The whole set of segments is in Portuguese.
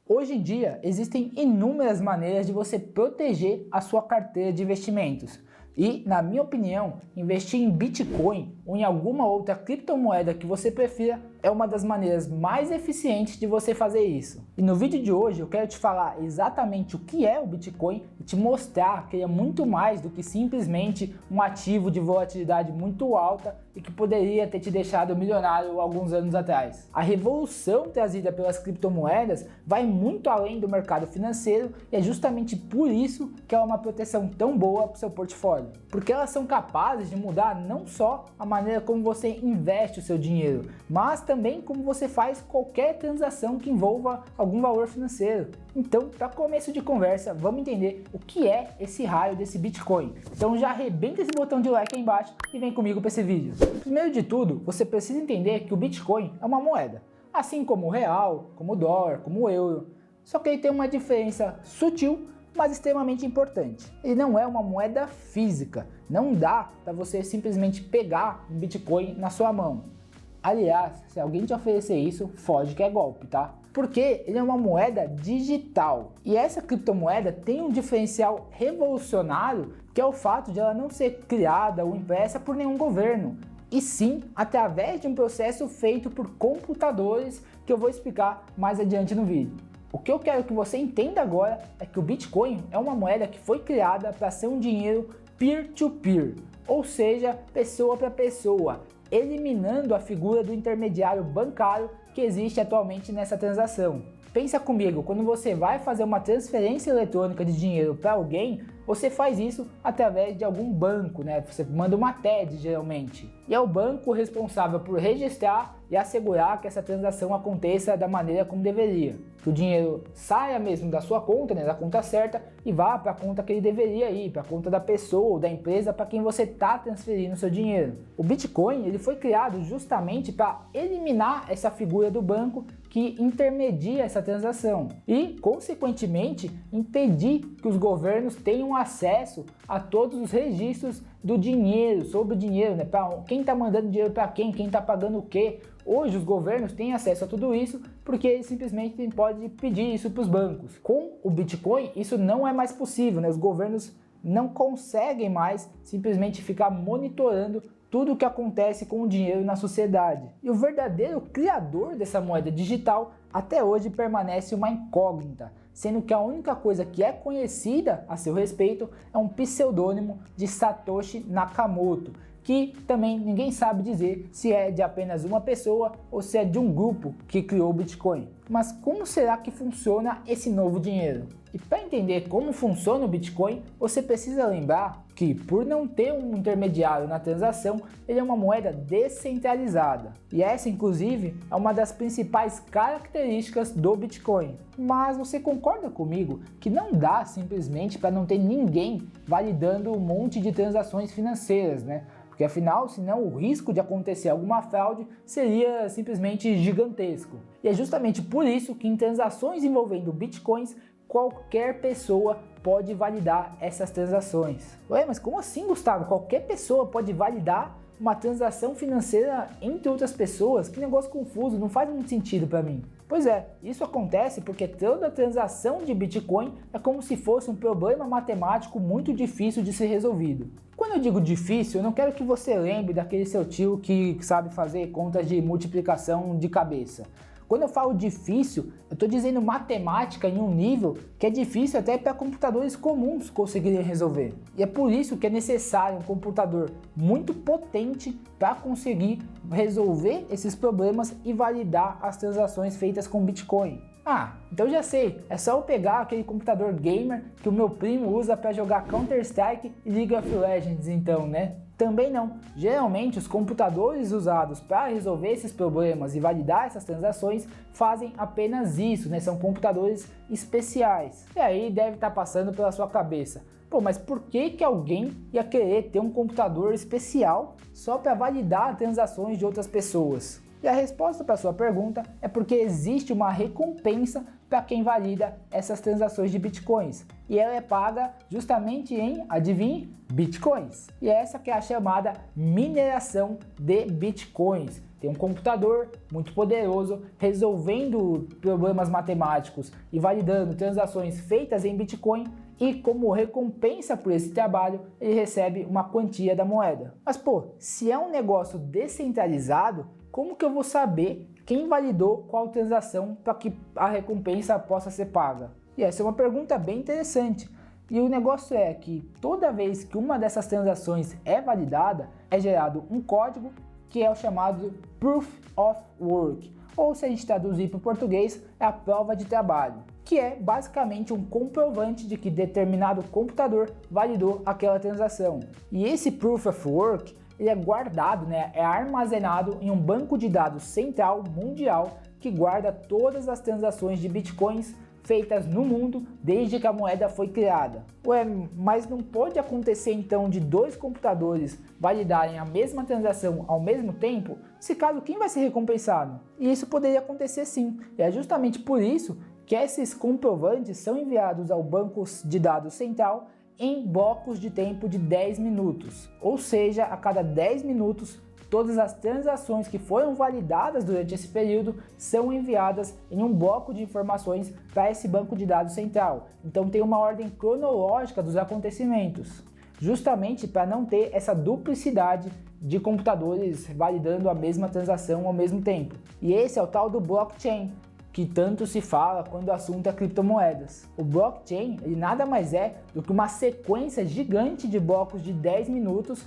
Hoje em dia, existem inúmeras maneiras de você proteger a sua carteira de investimentos. E, na minha opinião, investir em Bitcoin ou em alguma outra criptomoeda que você prefira é uma das maneiras mais eficientes de você fazer isso. E no vídeo de hoje eu quero te falar exatamente o que é o Bitcoin e te mostrar que ele é muito mais do que simplesmente um ativo de volatilidade muito alta e que poderia ter te deixado milionário alguns anos atrás. A revolução trazida pelas criptomoedas vai muito além do mercado financeiro e é justamente por isso que ela é uma proteção tão boa para o seu portfólio. Porque elas são capazes de mudar não só a maneira como você investe o seu dinheiro, mas também como você faz qualquer transação que envolva algum valor financeiro. Então, para começo de conversa, vamos entender o que é esse raio desse Bitcoin. Então já arrebenta esse botão de like aí embaixo e vem comigo para esse vídeo. Primeiro de tudo, você precisa entender que o Bitcoin é uma moeda, assim como o real, como o dólar, como o euro. Só que ele tem uma diferença sutil, mas extremamente importante. Ele não é uma moeda física, não dá para você simplesmente pegar um Bitcoin na sua mão. Aliás, se alguém te oferecer isso, foge que é golpe, tá? Porque ele é uma moeda digital. E essa criptomoeda tem um diferencial revolucionário, que é o fato de ela não ser criada ou impressa por nenhum governo, e sim através de um processo feito por computadores que eu vou explicar mais adiante no vídeo. O que eu quero que você entenda agora é que o Bitcoin é uma moeda que foi criada para ser um dinheiro peer-to-peer, ou seja, pessoa para pessoa, eliminando a figura do intermediário bancário que existe atualmente nessa transação. Pensa comigo, quando você vai fazer uma transferência eletrônica de dinheiro para alguém, você faz isso através de algum banco, né? Você manda uma TED geralmente. E é o banco responsável por registrar e assegurar que essa transação aconteça da maneira como deveria. Que o dinheiro saia mesmo da sua conta, né, da conta certa, e vá para a conta que ele deveria ir, para a conta da pessoa ou da empresa para quem você está transferindo o seu dinheiro. O Bitcoin ele foi criado justamente para eliminar essa figura do banco que intermedia essa transação e, consequentemente, impedir que os governos tenham acesso a todos os registros do dinheiro, sobre o dinheiro, né? Para quem está mandando dinheiro para quem está pagando o quê. Hoje os governos têm acesso a tudo isso porque eles simplesmente podem pedir isso para os bancos. Com o Bitcoin isso não é mais possível, né? Os governos não conseguem mais simplesmente ficar monitorando tudo o que acontece com o dinheiro na sociedade. E o verdadeiro criador dessa moeda digital até hoje permanece uma incógnita, sendo que a única coisa que é conhecida a seu respeito é um pseudônimo de Satoshi Nakamoto, que também ninguém sabe dizer se é de apenas uma pessoa ou se é de um grupo que criou o Bitcoin. Mas como será que funciona esse novo dinheiro? E para entender como funciona o Bitcoin, você precisa lembrar que, por não ter um intermediário na transação, ele é uma moeda descentralizada. E essa, inclusive, é uma das principais características do Bitcoin. Mas você concorda comigo que não dá simplesmente para não ter ninguém validando um monte de transações financeiras, né? Porque afinal, senão o risco de acontecer alguma fraude seria simplesmente gigantesco. E é justamente por isso que em transações envolvendo bitcoins, qualquer pessoa pode validar essas transações. Ué, mas como assim, Gustavo? Qualquer pessoa pode validar uma transação financeira entre outras pessoas? Que negócio confuso, não faz muito sentido para mim. Pois é, isso acontece porque toda transação de Bitcoin é como se fosse um problema matemático muito difícil de ser resolvido. Quando eu digo difícil, eu não quero que você lembre daquele seu tio que sabe fazer contas de multiplicação de cabeça. Quando eu falo difícil, eu estou dizendo matemática em um nível que é difícil até para computadores comuns conseguirem resolver. E é por isso que é necessário um computador muito potente para conseguir resolver esses problemas e validar as transações feitas com Bitcoin. Ah, então já sei, é só eu pegar aquele computador gamer que o meu primo usa para jogar Counter-Strike e League of Legends então, né? Também não. Geralmente os computadores usados para resolver esses problemas e validar essas transações fazem apenas isso, né? São computadores especiais. E aí deve estar passando pela sua cabeça: pô, mas por que alguém ia querer ter um computador especial só para validar transações de outras pessoas? E a resposta para sua pergunta é porque existe uma recompensa para quem valida essas transações de bitcoins. E ela é paga justamente em, adivinhe, bitcoins. E essa que é a chamada mineração de bitcoins. tem um computador muito poderoso resolvendo problemas matemáticos e validando transações feitas em Bitcoin, e como recompensa por esse trabalho ele recebe uma quantia da moeda. Mas pô, se é um negócio descentralizado, como que eu vou saber quem validou qual transação para que a recompensa possa ser paga? E essa é uma pergunta bem interessante. E o negócio é que toda vez que uma dessas transações é validada, é gerado um código que é o chamado Proof of Work, ou se a gente traduzir para o português, é a prova de trabalho, que é basicamente um comprovante de que determinado computador validou aquela transação. E esse Proof of Work ele é guardado, é armazenado em um banco de dados central mundial que guarda todas as transações de bitcoins feitas no mundo desde que a moeda foi criada. Ué, mas não pode acontecer então de dois computadores validarem a mesma transação ao mesmo tempo? Se caso, quem vai ser recompensado? E isso poderia acontecer sim, e é justamente por isso que esses comprovantes são enviados ao banco de dados central em blocos de tempo de 10 minutos, ou seja, a cada 10 minutos todas as transações que foram validadas durante esse período são enviadas em um bloco de informações para esse banco de dados central. Então tem uma ordem cronológica dos acontecimentos, justamente para não ter essa duplicidade de computadores validando a mesma transação ao mesmo tempo. E esse é o tal do blockchain, que tanto se fala quando o assunto é criptomoedas. O blockchain ele nada mais é do que uma sequência gigante de blocos de 10 minutos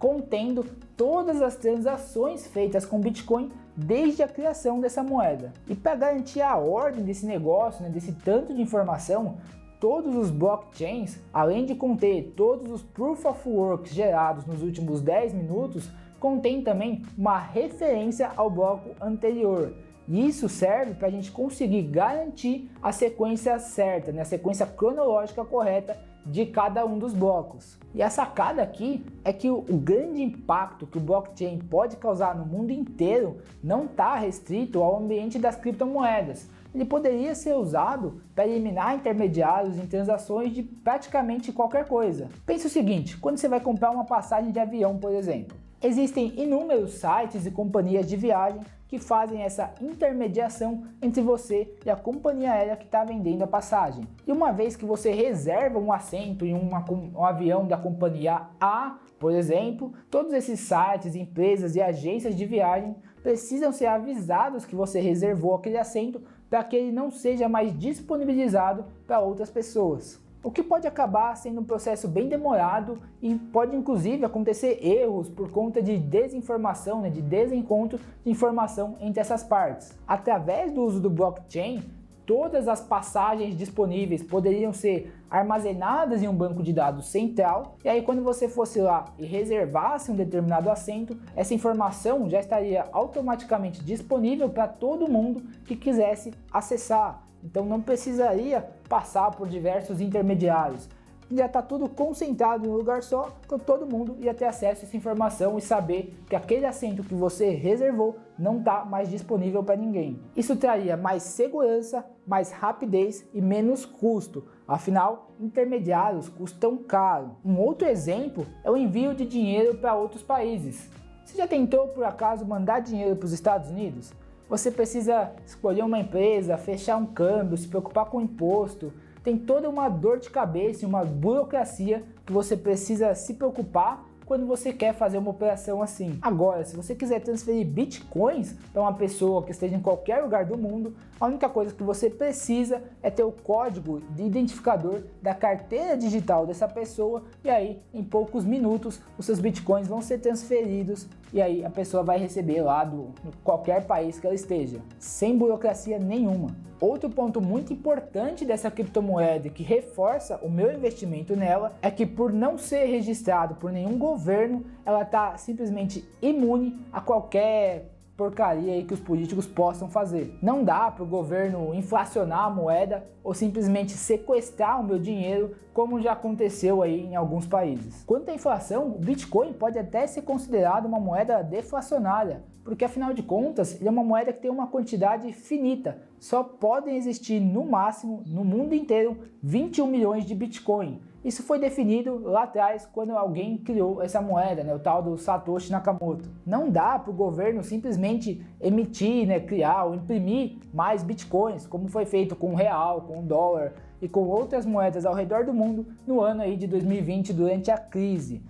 contendo todas as transações feitas com Bitcoin desde a criação dessa moeda. E para garantir a ordem desse negócio, desse tanto de informação, todos os blockchains, além de conter todos os Proof of Work gerados nos últimos 10 minutos, contém também uma referência ao bloco anterior. E isso serve para a gente conseguir garantir a sequência certa, a sequência cronológica correta de cada um dos blocos. E a sacada aqui é que o grande impacto que o blockchain pode causar no mundo inteiro não está restrito ao ambiente das criptomoedas. Ele poderia ser usado para eliminar intermediários em transações de praticamente qualquer coisa. Pense o seguinte, quando você vai comprar uma passagem de avião, por exemplo, existem inúmeros sites e companhias de viagem que fazem essa intermediação entre você e a companhia aérea que está vendendo a passagem. E uma vez que você reserva um assento em um avião da companhia A, por exemplo, todos esses sites, empresas e agências de viagem precisam ser avisados que você reservou aquele assento para que ele não seja mais disponibilizado para outras pessoas. O que pode acabar sendo um processo bem demorado e pode inclusive acontecer erros por conta de desinformação, de desencontro de informação entre essas partes. Através do uso do blockchain, todas as passagens disponíveis poderiam ser armazenadas em um banco de dados central, e aí quando você fosse lá e reservasse um determinado assento, essa informação já estaria automaticamente disponível para todo mundo que quisesse acessar. Então não precisaria passar por diversos intermediários. Já está tudo concentrado em um lugar só, então todo mundo ia ter acesso a essa informação e saber que aquele assento que você reservou não está mais disponível para ninguém. Isso traria mais segurança, mais rapidez e menos custo. Afinal, intermediários custam caro. Um outro exemplo é o envio de dinheiro para outros países. Você já tentou por acaso mandar dinheiro para os Estados Unidos? Você precisa escolher uma empresa, fechar um câmbio, se preocupar com o imposto. Tem toda uma dor de cabeça e uma burocracia que você precisa se preocupar quando você quer fazer uma operação assim. Agora, se você quiser transferir bitcoins para uma pessoa que esteja em qualquer lugar do mundo, a única coisa que você precisa é ter o código de identificador da carteira digital dessa pessoa, e aí em poucos minutos os seus bitcoins vão ser transferidos e aí a pessoa vai receber lá de qualquer país que ela esteja, sem burocracia nenhuma. Outro ponto muito importante dessa criptomoeda que reforça o meu investimento nela é que, por não ser registrado por nenhum governo, ela está simplesmente imune a qualquer porcaria aí que os políticos possam fazer. Não dá para o governo inflacionar a moeda ou simplesmente sequestrar o meu dinheiro, como já aconteceu aí em alguns países. Quanto à inflação, o Bitcoin pode até ser considerado uma moeda deflacionária, porque afinal de contas ele é uma moeda que tem uma quantidade finita. Só podem existir no máximo, no mundo inteiro, 21 milhões de Bitcoin. Isso foi definido lá atrás quando alguém criou essa moeda, né, o tal do Satoshi Nakamoto. Não dá para o governo simplesmente emitir, né, criar ou imprimir mais bitcoins, como foi feito com o real, com o dólar e com outras moedas ao redor do mundo no ano aí de 2020 durante a crise.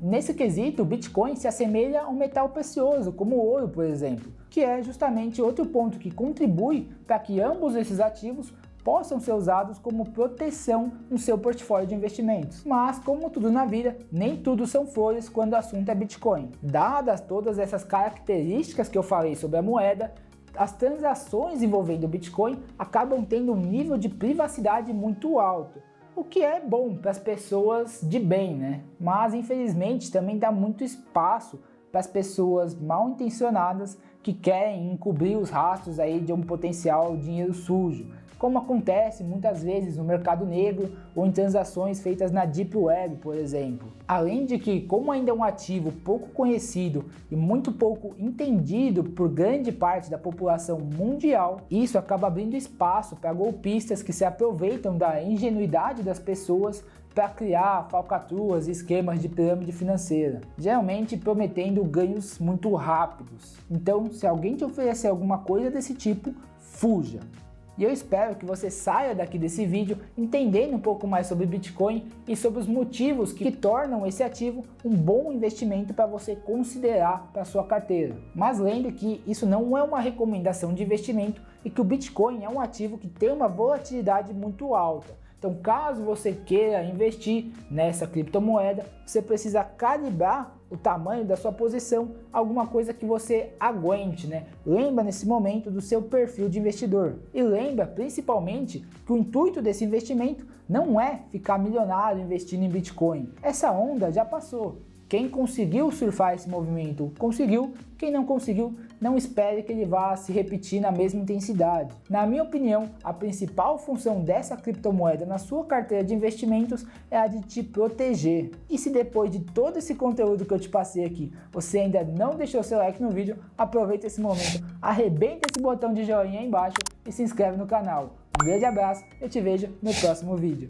Nesse quesito, o Bitcoin se assemelha a um metal precioso, como o ouro, por exemplo, que é justamente outro ponto que contribui para que ambos esses ativos possam ser usados como proteção no seu portfólio de investimentos. Mas, como tudo na vida, nem tudo são flores quando o assunto é Bitcoin. Dadas todas essas características que eu falei sobre a moeda, as transações envolvendo o Bitcoin acabam tendo um nível de privacidade muito alto, o que é bom para as pessoas de bem, né? Mas infelizmente também dá muito espaço para as pessoas mal intencionadas que querem encobrir os rastros aí de um potencial dinheiro sujo, como acontece muitas vezes no mercado negro ou em transações feitas na Deep Web, por exemplo. Além de que, como ainda é um ativo pouco conhecido e muito pouco entendido por grande parte da população mundial, isso acaba abrindo espaço para golpistas que se aproveitam da ingenuidade das pessoas para criar falcatruas e esquemas de pirâmide financeira, geralmente prometendo ganhos muito rápidos. Então, se alguém te oferecer alguma coisa desse tipo, fuja! E eu espero que você saia daqui desse vídeo entendendo um pouco mais sobre Bitcoin e sobre os motivos que tornam esse ativo um bom investimento para você considerar para sua carteira. Mas lembre que isso não é uma recomendação de investimento e que o Bitcoin é um ativo que tem uma volatilidade muito alta. Então, caso você queira investir nessa criptomoeda, você precisa calibrar o tamanho da sua posição, alguma coisa que você aguente, né? Lembra nesse momento do seu perfil de investidor. E lembra principalmente que o intuito desse investimento não é ficar milionário investindo em Bitcoin. Essa onda já passou. Quem conseguiu surfar esse movimento, conseguiu. Quem não conseguiu, não espere que ele vá se repetir na mesma intensidade. Na minha opinião, a principal função dessa criptomoeda na sua carteira de investimentos é a de te proteger. E se depois de todo esse conteúdo que eu te passei aqui, você ainda não deixou seu like no vídeo, aproveita esse momento, arrebenta esse botão de joinha aí embaixo e se inscreve no canal. Um grande abraço, eu te vejo no próximo vídeo.